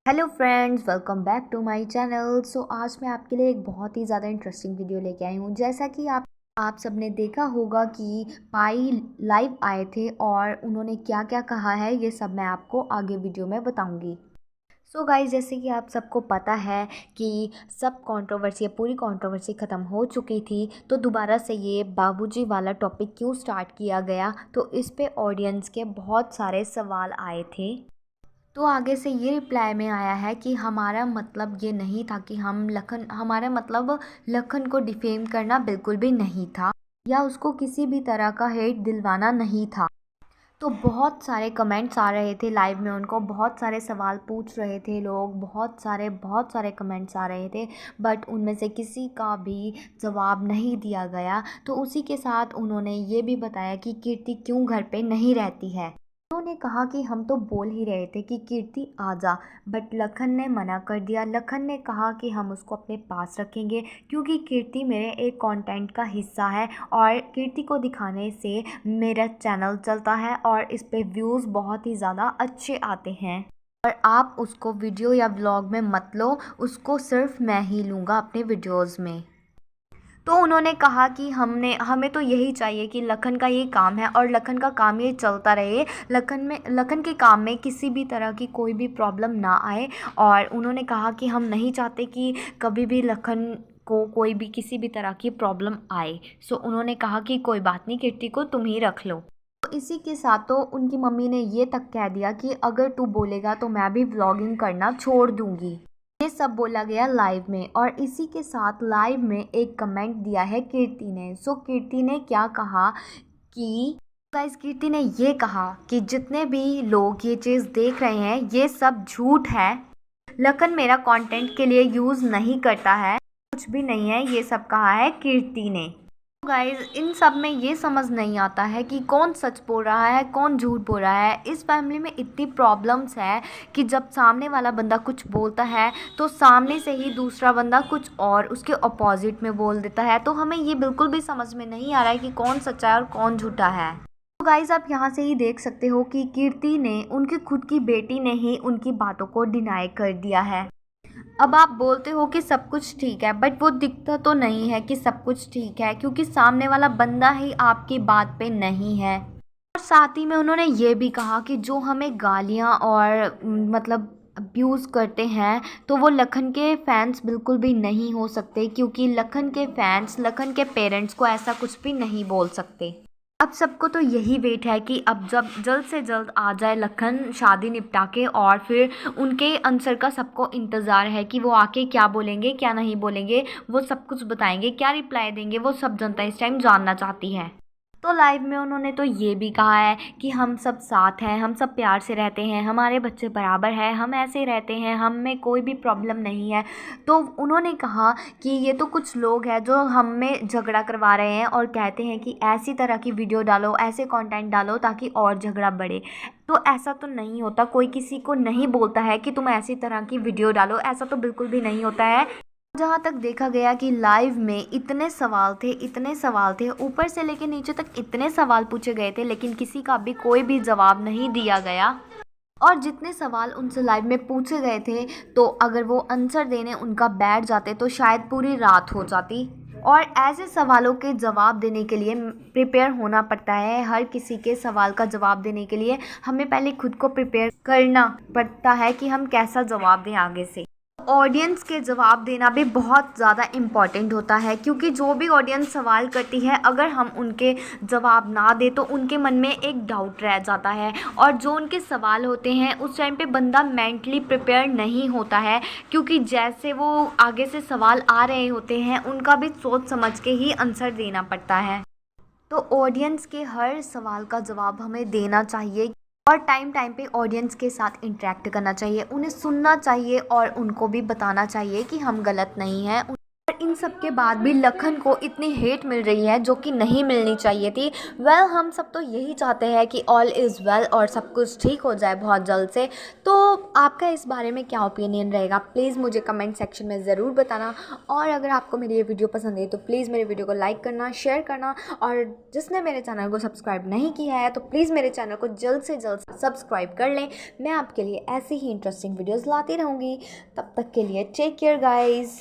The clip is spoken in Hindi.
Hello friends, welcome back to my channel. आज मैं आपके लिए एक बहुत ही ज़्यादा इंटरेस्टिंग वीडियो लेके आई हूँ। जैसा कि आप सबने देखा होगा कि पाई लाइव आए थे और उन्होंने क्या क्या कहा है, ये सब मैं आपको आगे वीडियो में बताऊंगी। गाइस, जैसे कि आप सबको पता है कि सब कंट्रोवर्सी, पूरी कंट्रोवर्सी ख़त्म हो चुकी थी, तो दोबारा से ये बाबूजी वाला टॉपिक क्यों स्टार्ट किया गया, तो इस पे ऑडियंस के बहुत सारे सवाल आए थे। तो आगे से ये रिप्लाई में आया है कि हमारा मतलब ये नहीं था कि हमारा मतलब लखन को डिफेम करना बिल्कुल भी नहीं था या उसको किसी भी तरह का हेट दिलवाना नहीं था। तो बहुत सारे कमेंट्स आ रहे थे लाइव में, उनको बहुत सारे सवाल पूछ रहे थे लोग, बहुत सारे कमेंट्स आ रहे थे, बट उनमें से किसी का भी जवाब नहीं दिया गया। तो उसी के साथ उन्होंने ये भी बताया कि कीर्ति क्यों घर पे नहीं रहती है। उन्होंने कहा कि हम तो बोल ही रहे थे कि कीर्ति आ जा, बट लखन ने मना कर दिया। लखन ने कहा कि हम उसको अपने पास रखेंगे क्योंकि कीर्ति मेरे एक कंटेंट का हिस्सा है और कीर्ति को दिखाने से मेरा चैनल चलता है और इस पे व्यूज़ बहुत ही ज़्यादा अच्छे आते हैं। और आप उसको वीडियो या व्लॉग में मत लो, उसको सिर्फ मैं ही लूँगा अपने वीडियोज़ में। तो उन्होंने कहा कि हमें तो यही चाहिए कि लखन का ये काम है और लखन का काम ये चलता रहे, लखन के काम में किसी भी तरह की कोई भी प्रॉब्लम ना आए। और उन्होंने कहा कि हम नहीं चाहते कि कभी भी लखन को कोई भी किसी भी तरह की प्रॉब्लम आए। उन्होंने कहा कि कोई बात नहीं, कीर्ति को तुम ही रख लो। तो इसी के साथ तो उनकी मम्मी ने ये तक कह दिया कि अगर तू बोलेगा तो मैं भी व्लॉगिंग करना छोड़ दूंगी। ये सब बोला गया लाइव में। और इसी के साथ लाइव में एक कमेंट दिया है कीर्ति ने। कीर्ति ने क्या कहा कि गाइस, कीर्ति ने ये कहा कि जितने भी लोग ये चीज़ देख रहे हैं ये सब झूठ है, लखन मेरा कंटेंट के लिए यूज़ नहीं करता है, कुछ भी नहीं है, ये सब कहा है कीर्ति ने। गाइज, इन सब में ये समझ नहीं आता है कि कौन सच बोल रहा है, कौन झूठ बोल रहा है। इस फैमिली में इतनी प्रॉब्लम्स है कि जब सामने वाला बंदा कुछ बोलता है तो सामने से ही दूसरा बंदा कुछ और उसके अपोजिट में बोल देता है। तो हमें ये बिल्कुल भी समझ में नहीं आ रहा है कि कौन सच्चा है और कौन झूठा है। तो गाइज, आप यहाँ से ही देख सकते हो कि कीर्ति ने, उनकी खुद की बेटी ने ही उनकी बातों को डिनाई कर दिया है। अब आप बोलते हो कि सब कुछ ठीक है, बट वो दिखता तो नहीं है कि सब कुछ ठीक है, क्योंकि सामने वाला बंदा ही आपकी बात पे नहीं है। और साथ ही में उन्होंने ये भी कहा कि जो हमें गालियाँ और मतलब अब्यूज़ करते हैं तो वो लखन के फैंस बिल्कुल भी नहीं हो सकते, क्योंकि लखन के फैंस लखन के पेरेंट्स को ऐसा कुछ भी नहीं बोल सकते। अब सबको तो यही वेट है कि अब जब जल्द से जल्द आ जाए लखन शादी निपटा के, और फिर उनके आंसर का सबको इंतज़ार है कि वो आके क्या बोलेंगे, क्या नहीं बोलेंगे, वो सब कुछ बताएंगे, क्या रिप्लाई देंगे, वो सब जनता इस टाइम जानना चाहती है। तो लाइव में उन्होंने तो ये भी कहा है कि हम सब साथ हैं, हम सब प्यार से रहते हैं, हमारे बच्चे बराबर है, हम ऐसे रहते हैं, हम में कोई भी प्रॉब्लम नहीं है। तो उन्होंने कहा कि ये तो कुछ लोग हैं जो हम में झगड़ा करवा रहे हैं और कहते हैं कि ऐसी तरह की वीडियो डालो, ऐसे कंटेंट डालो ताकि और झगड़ा बढ़े। तो ऐसा तो नहीं होता, कोई किसी को नहीं बोलता है कि तुम ऐसी तरह की वीडियो डालो, ऐसा तो बिल्कुल भी नहीं होता है। जहाँ तक देखा गया कि लाइव में इतने सवाल थे, ऊपर से लेके नीचे तक इतने सवाल पूछे गए थे, लेकिन किसी का भी कोई भी जवाब नहीं दिया गया। और जितने सवाल उनसे लाइव में पूछे गए थे, तो अगर वो आंसर देने उनका बैठ जाते तो शायद पूरी रात हो जाती। और ऐसे सवालों के जवाब देने के लिए प्रिपेयर होना पड़ता है। हर किसी के सवाल का जवाब देने के लिए हमें पहले खुद को प्रिपेयर करना पड़ता है कि हम कैसा जवाब दें आगे से। ऑडियंस के जवाब देना भी बहुत ज़्यादा इम्पॉर्टेंट होता है, क्योंकि जो भी ऑडियंस सवाल करती है, अगर हम उनके जवाब ना दें तो उनके मन में एक डाउट रह जाता है। और जो उनके सवाल होते हैं उस टाइम पे बंदा मेंटली प्रिपेयर नहीं होता है, क्योंकि जैसे वो आगे से सवाल आ रहे होते हैं उनका भी सोच समझ के ही आंसर देना पड़ता है। तो ऑडियंस के हर सवाल का जवाब हमें देना चाहिए और टाइम टाइम पे ऑडियंस के साथ इंटरेक्ट करना चाहिए, उन्हें सुनना चाहिए और उनको भी बताना चाहिए कि हम गलत नहीं हैं। और इन सब के बाद भी लखन को इतनी हेट मिल रही है जो कि नहीं मिलनी चाहिए थी। वेल हम सब तो यही चाहते हैं कि ऑल इज़ वेल और सब कुछ ठीक हो जाए बहुत जल्द से। तो आपका इस बारे में क्या ओपिनियन रहेगा, प्लीज़ मुझे कमेंट सेक्शन में ज़रूर बताना। और अगर आपको मेरी ये वीडियो पसंद है तो प्लीज़ मेरे वीडियो को लाइक करना, शेयर करना, और जिसने मेरे चैनल को सब्सक्राइब नहीं किया है तो प्लीज़ मेरे चैनल को जल्द से जल्द सब्सक्राइब कर लें। मैं आपके लिए ऐसी ही इंटरेस्टिंग वीडियोज़ लाती रहूँगी। तब तक के लिए टेक केयर गाइज़।